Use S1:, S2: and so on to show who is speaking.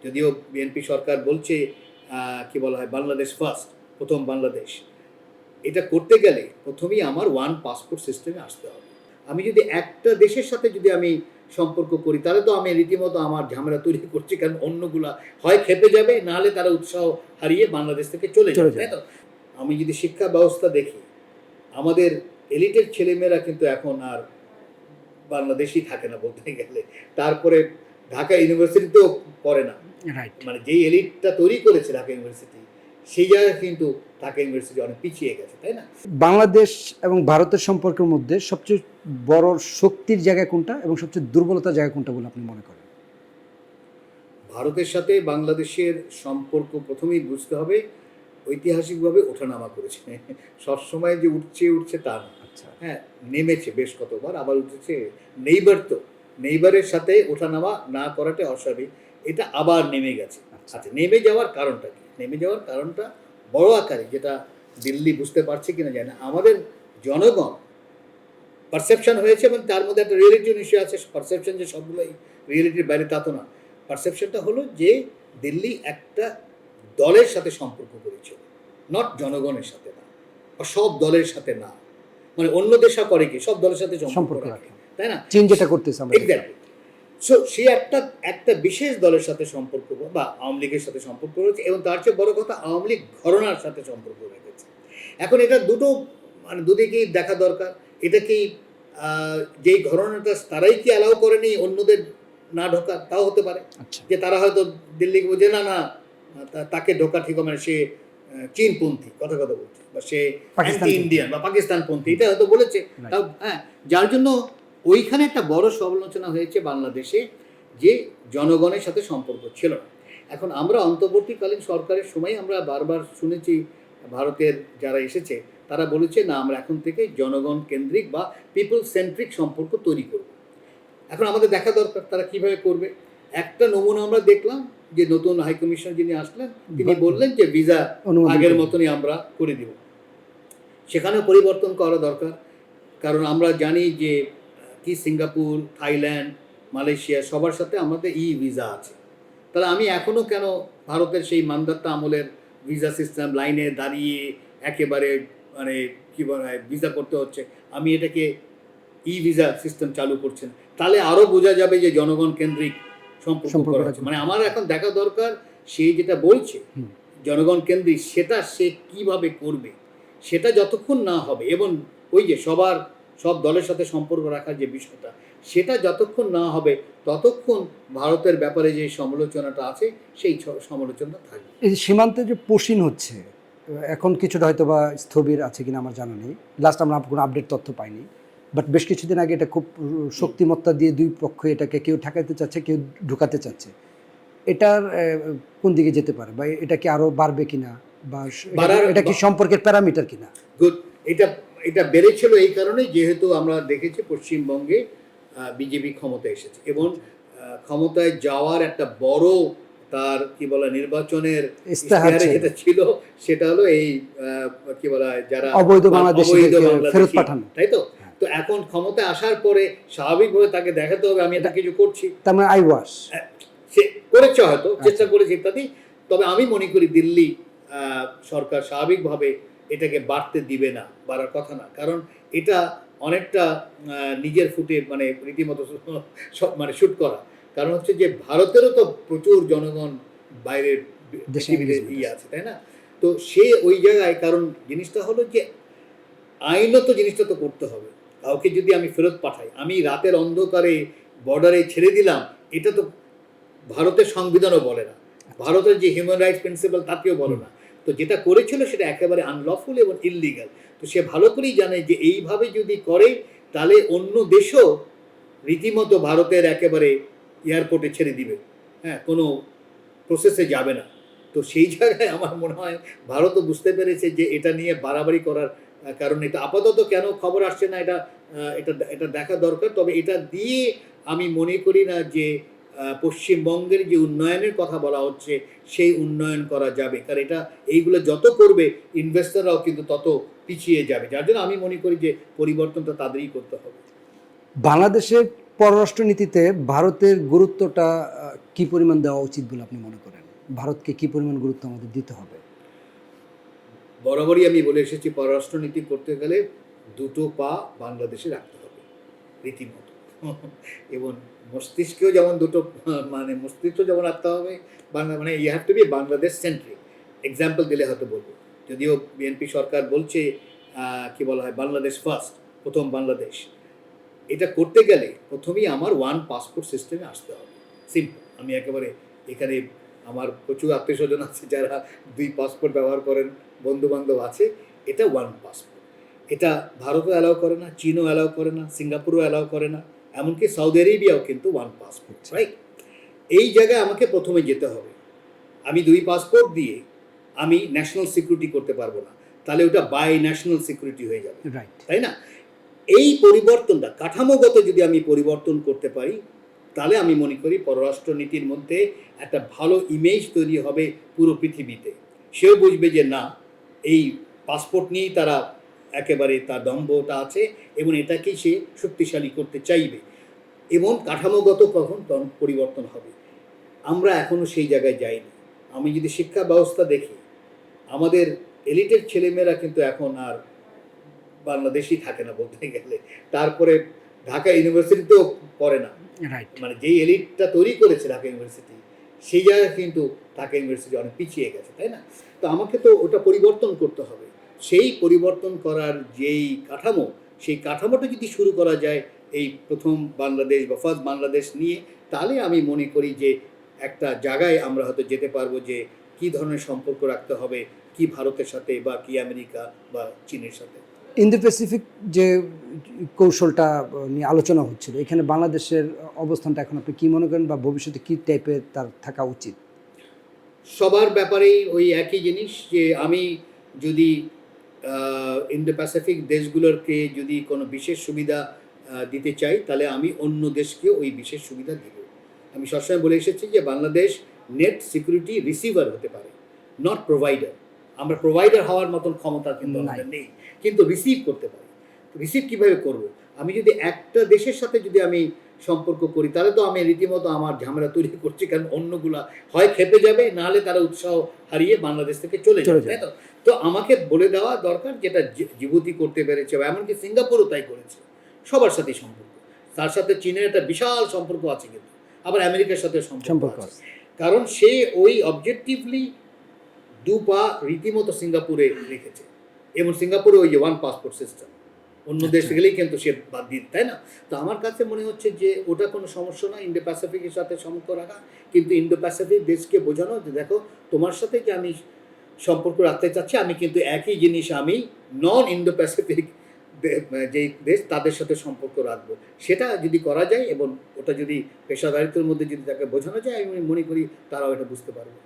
S1: যদিও বিএনপি সরকার বলছে কি বলা হয় বাংলাদেশ ফার্স্ট, প্রথম বাংলাদেশ, এটা করতে গেলে প্রথমেই আমার ওয়ান পাসপোর্ট সিস্টেমে আসতে হবে। আমি যদি একটা দেশের সাথে যদি আমি সম্পর্ক করি তাহলে তো আমি রীতিমতো আমার ঝামেলা তৈরি করছি, কারণ অন্যগুলা হয় খেপে যাবে, নাহলে তারা উৎসাহ হারিয়ে বাংলাদেশ থেকে চলে যাবে, তাই তো? আমি যদি শিক্ষা ব্যবস্থা দেখি, আমাদের এলিটের ছেলেমেয়েরা কিন্তু এখন আর বাংলাদেশই থাকে না বলতে গেলে। তারপরে ঢাকা ইউনিভার্সিটিতেও পড়ে না, মানে যেই এলিটটা তৈরি করেছে ঢাকা ইউনিভার্সিটি, সেই জায়গায় কিন্তু ঢাকা ইউনিভার্সিটি অনেক পিছিয়ে গেছে, তাই না?
S2: বাংলাদেশ এবং ভারতের সম্পর্কের মধ্যে সবচেয়ে বড় শক্তির জায়গা কোনটা এবং সবচেয়ে দুর্বলতার জায়গা কোনটা বলে আপনি মনে করেন?
S1: ভারতের সাথে বাংলাদেশের সম্পর্ক প্রথমেই বুঝতে হবে ঐতিহাসিকভাবে ওঠানামা করেছে। সবসময় যে উঠছে তা না। হ্যাঁ, নেমেছে বেশ কতবার, আবার উঠেছে। নেইবারের সাথে ওঠানামা না করাটা অস্বাভাবিক, এটা আবার নেমে গেছে। আচ্ছা, নেমে যাওয়ার কারণটা কি? নেমে যাওয়ার কারণটা বড় আকারে, যেটা দিল্লি বুঝতে পারছে কিনা জানি না। আমাদের জনগণ পারসেপশন হয়েছে এবং তার মধ্যে একটা রিয়েলিটি নিশ্চয় আছে। পারসেপশন যে সবগুলোই রিয়েলিটির বাইরে তা তো না। পারসেপশনটা হলো যে দিল্লি একটা দলের সাথে সম্পর্ক করেছিল, নট জনগণের সাথে না, বা সব দলের সাথে না। মানে অন্য দেশা করে কি সব দলের সাথে সম্পর্ক রাখে, তাই না?
S2: চীন যেটা করতেছে আমরা
S1: এক্স্যাক্টলি। সো সে একটা বিশেষ দলের সাথে সম্পর্ক, বা আওয়ামী লীগের সাথে সম্পর্ক রয়েছে, এবং তার চেয়ে বড় কথা আওয়ামী লীগ ঘরানার সাথে সম্পর্ক রেখেছে। এখন এটা দুটো, মানে দুদিকেই দেখা দরকার। এটা কি যেই ঘরানাটা তারাই কি অ্যালাউ করেনি অন্যদের না ঢোকা, তাও হতে পারে। যে তারা হয়তো দিল্লিকে বোঝে না না তাকে ঢোকা ঠিক, মানে সে চীনপন্থী কথা বলছে, বা সে অ্যান্টি ইন্ডিয়ান বা পাকিস্তানপন্থী, এটা হয়তো বলেছে। তাও হ্যাঁ, যার জন্য ওইখানে একটা বড় সমালোচনা হয়েছে বাংলাদেশে, যে জনগণের সাথে সম্পর্ক ছিল না। এখন আমরা অন্তর্বর্তীকালীন সরকারের সময় আমরা বারবার শুনেছি ভারতের যারা এসেছে তারা বলেছে না, আমরা এখন থেকে জনগণ কেন্দ্রিক বা পিপল সেন্ট্রিক সম্পর্ক তৈরি করব। এখন আমাদের দেখা দরকার তারা কিভাবে করবে। একটা নমুনা আমরা দেখলাম যে নতুন হাইকমিশনার যিনি আসলেন তিনি বললেন যে ভিসা আগের মতনই আমরা করে দিব। সেখানেও পরিবর্তন করা দরকার, কারণ আমরা জানি যে কি সিঙ্গাপুর, থাইল্যান্ড, মালয়েশিয়া সবার সাথে আমাদের ভিসা আছে। তাহলে আমি এখনও কেন ভারতের সেই মান্দাত্তা আমলের ভিসা সিস্টেম, লাইনে দাঁড়িয়ে একেবারে মানে কী বলা হয় ভিসা করতে হচ্ছে, আমি এটাকে ভিসা সিস্টেম চালু করছেন, তাহলে আরও বোঝা যাবে যে জনগণ কেন্দ্রিক সম্পর্ক করা হচ্ছে। মানে আমার এখন দেখা দরকার সে যেটা বলছে জনগণ কেন্দ্রিক, সেটা সে কিভাবে করবে, সেটা যতক্ষণ না হবে, এবং ওই যে সব দলের সাথে সম্পর্ক রাখার যে বিষয়টা, সেটা যতক্ষণ না হবে ততক্ষণ ভারতের ব্যাপারে যে সমালোচনাটা আছে সেই সমালোচনা থাকবে।
S2: এই সীমান্তে যে পোষিন হচ্ছে এখন কিছুটা হয়তো বা স্থবির আছে কিনা আমার জানা নেই, লাস্ট আমরা কোনো আপডেট তথ্য পাইনি, বাট বেশ কিছুদিন আগে এটা খুব শক্তিমত্তা দিয়ে দুই পক্ষ এটাকে কেউ ঠেকাতে চাচ্ছে, কেউ ঢুকাতে চাচ্ছে। এটার কোন দিকে যেতে পারে, বা এটা কি আরো বাড়বে কিনা, বা এটা কি সম্পর্কের প্যারামিটার কিনা?
S1: গুড। এটা বেড়েছিল এই কারণে যেহেতু আমরা দেখেছি পশ্চিমবঙ্গে বিজেপি ক্ষমতায় এসেছে, এবং ক্ষমতায় যাওয়ার একটা বড় তার কি বলা নির্বাচনের ইশতেহারে যেটা ছিল সেটা হলো এই কি বলা যারা
S2: অবৈধ বাংলাদেশি ফেরত পাঠানো,
S1: তাই তো? তো এখন ক্ষমতায় আসার পরে স্বাভাবিকভাবে তাকে দেখাতে হবে আমি এটা কিছু করছি,
S2: তার মানে আই ওয়াশ
S1: সে করেছে, হয়তো চেষ্টা করেছে ইত্যাদি। তবে আমি মনে করি দিল্লি সরকার স্বাভাবিকভাবে এটাকে বাড়তে দিবে না, বাড়ার কথা না, কারণ এটা অনেকটা নিজের ফুটে মানে রীতিমতো মানে শ্যুট করা। কারণ হচ্ছে যে ভারতেরও তো প্রচুর জনগণ বাইরের দেশে আছে, তাই না? তো সে ওই জায়গায়, কারণ জিনিসটা হলো যে আইনত জিনিসটা তো করতে হবে। কাউকে যদি আমি ফেরত পাঠাই, আমি রাতের অন্ধকারে বর্ডারে ছেড়ে দিলাম, এটা তো ভারতের সংবিধানও বলে না, ভারতের যে হিউম্যান রাইটস প্রিন্সিপাল তাকেও বলে না। তো যেটা করেছিল সেটা একেবারে আনলফুল এবং ইললিগাল। তো সে ভালো করেই জানে যে এইভাবে যদি করে তাহলে অন্য দেশও রীতিমতো ভারতের একেবারে এয়ারপোর্টে ছেড়ে দিবে, হ্যাঁ, কোনো প্রসেসে যাবে না। তো সেই জায়গায় আমার মনে হয় ভারতও বুঝতে পেরেছে যে এটা নিয়ে বাড়াবাড়ি করার কারণ এটা আপাতত কেন খবর আসছে না এটা এটা দেখা দরকার। তবে এটা দিয়ে আমি মনে করি না যে পশ্চিমবঙ্গের যে উন্নয়নের কথা বলা হচ্ছে সেই উন্নয়ন করা যাবে, কারণ এটা এইগুলো যত করবে ইনভেস্টররাও কিন্তু তত পিছিয়ে যাবে, যার জন্য আমি মনে করি যে পরিবর্তনটা তাদেরই করতে হবে।
S2: বাংলাদেশের পররাষ্ট্রনীতিতে ভারতের গুরুত্বটা কি পরিমাণ দেওয়া উচিত বলে আপনি মনে করেন? ভারতকে কি পরিমাণ গুরুত্ব আমাদের দিতে হবে?
S1: বরাবরই আমি বলে এসেছি, পররাষ্ট্রনীতি করতে গেলে দুটো পা বাংলাদেশে রাখতে হবে রীতিমতো। এবং মস্তিষ্কেও যেমন দুটো মানে মস্তিষ্ক যেমন রাখতে হবে, বাংলা মানে you have to be Bangladesh centric. Example দিলে হয়তো বলবো, যদিও বিএনপি সরকার বলছে কি বলা হয় বাংলাদেশ ফার্স্ট, প্রথম বাংলাদেশ। এটা করতে গেলে প্রথমেই আমার ওয়ান পাসপোর্ট সিস্টেমে আসতে হবে, সিম্পল। আমি একেবারে এখানে আমার প্রচুর আত্মীয় স্বজন আছে যারা দুই পাসপোর্ট ব্যবহার করেন, বন্ধু বান্ধব আছে। এটা ওয়ান পাসপোর্ট, এটা ভারতও অ্যালাউ করে না, চীনও অ্যালাউ করে না, সিঙ্গাপুরও অ্যালাউ করে না, এমনকি সৌদি আরেবিয়াও কিন্তু ওয়ান পাসপোর্ট, রাইট? এই জায়গায় আমাকে প্রথমে যেতে হবে। আমি দুই পাসপোর্ট দিয়ে আমি ন্যাশনাল সিকিউরিটি করতে পারবো না, তাহলে ওটা বাই ন্যাশনাল সিকিউরিটি হয়ে যাবে,
S2: রাইট।
S1: তাই না? এই পরিবর্তনটা কাঠামোগত যদি আমি পরিবর্তন করতে পারি, তাহলে আমি মনে করি পররাষ্ট্রনীতির মধ্যে একটা ভালো ইমেজ তৈরি হবে পুরো পৃথিবীতে। সেও বুঝবে যে না, এই পাসপোর্ট নিয়েই তারা একেবারে তার দম্ভটা আছে এবং এটাকেই সে শক্তিশালী করতে চাইবে, এবং কাঠামোগত কখন পরিবর্তন হবে। আমরা এখনও সেই জায়গায় যাইনি। আমি যদি শিক্ষা ব্যবস্থা দেখি, আমাদের এলিটের ছেলেমেয়েরা কিন্তু এখন আর বাংলাদেশই থাকে না বলতে গেলে। তারপরে ঢাকা ইউনিভার্সিটিতেও পড়ে না,
S2: রাইট।
S1: মানে যেই এলিটটা তৈরি করেছে ঢাকা ইউনিভার্সিটি, সেই জায়গায় কিন্তু ঢাকা ইউনিভার্সিটি অনেক পিছিয়ে গেছে, তাই না? তো আমাকে তো ওটা পরিবর্তন করতে হবে। সেই পরিবর্তন করার যেই কাঠামো, সেই কাঠামোটা যদি শুরু করা যায় এই প্রথম বাংলাদেশ বা ফার্স্ট বাংলাদেশ নিয়ে, তাহলে আমি মনে করি যে একটা জায়গায় আমরা হয়তো যেতে পারবো যে কী ধরনের সম্পর্ক রাখতে হবে, কি ভারতের সাথে বা কি আমেরিকা বা চীনের সাথে।
S2: ইন্দো প্যাসিফিক যে কৌশলটা নিয়ে আলোচনা হচ্ছিল, এখানে বাংলাদেশের অবস্থানটা এখন আপনি কি মনে করেন, বা ভবিষ্যতে কি টাইপের তার থাকা উচিত?
S1: সবার ব্যাপারেই ওই একই জিনিস, যে আমি যদি ইন্দো প্যাসিফিক দেশগুলোকে যদি কোনো বিশেষ সুবিধা দিতে চাই, তাহলে আমি অন্য দেশকে ওই বিশেষ সুবিধা দেব। আমি সবসময় বলে এসেছি যে বাংলাদেশ নেট সিকিউরিটি রিসিভার হতে পারে, নট প্রোভাইডার। আমরা প্রোভাইডার হওয়ার মতন ক্ষমতা কিন্তু আমাদের নেই, কিন্তু রিসিভ করতে পারি। রিসিভ কীভাবে করব? আমি যদি একটা দেশের সাথে যদি আমি সম্পর্ক করি, তাহলে তো আমি রীতিমতো আমার ঝামেলা তৈরি করছি, কারণ অন্যগুলা হয় খেপে যাবে, নাহলে তারা উৎসাহ হারিয়ে বাংলাদেশ থেকে চলে যাবে, তাই তো? তো আমাকে বলে দেওয়া দরকার, যেটা জিবুতি করতে পেরেছে, বা এমনকি সিঙ্গাপুরও তাই করেছে, সবার সাথেই সম্পর্ক। তার সাথে চীনের একটা বিশাল সম্পর্ক আছে, কিন্তু আবার আমেরিকার সাথে সম্পর্ক আছে, কারণ সে ওই অবজেক্টিভলি দু পা রীতিমতো সিঙ্গাপুরে রেখেছে, এবং সিঙ্গাপুরে ওই যে ওয়ান পাসপোর্ট সিস্টেম, অন্য দেশ গেলেই কিন্তু সে বাদ দিয়ে, তাই না? তো আমার কাছে মনে হচ্ছে যে ওটা কোনো সমস্যা না ইন্দো প্যাসিফিকের সাথে সম্পর্ক রাখা, কিন্তু ইন্দো প্যাসিফিক দেশকে বোঝানো যে দেখো, তোমার সাথে যে আমি সম্পর্ক রাখতে চাচ্ছি, আমি কিন্তু একই জিনিস আমি নন ইন্দো প্যাসিফিক যেই দেশ তাদের সাথে সম্পর্ক রাখবো। সেটা যদি করা যায় এবং ওটা যদি পেশাদারিত্বের মধ্যে যদি তাকে বোঝানো যায়, আমি মনে করি তারাও এটা বুঝতে পারবে।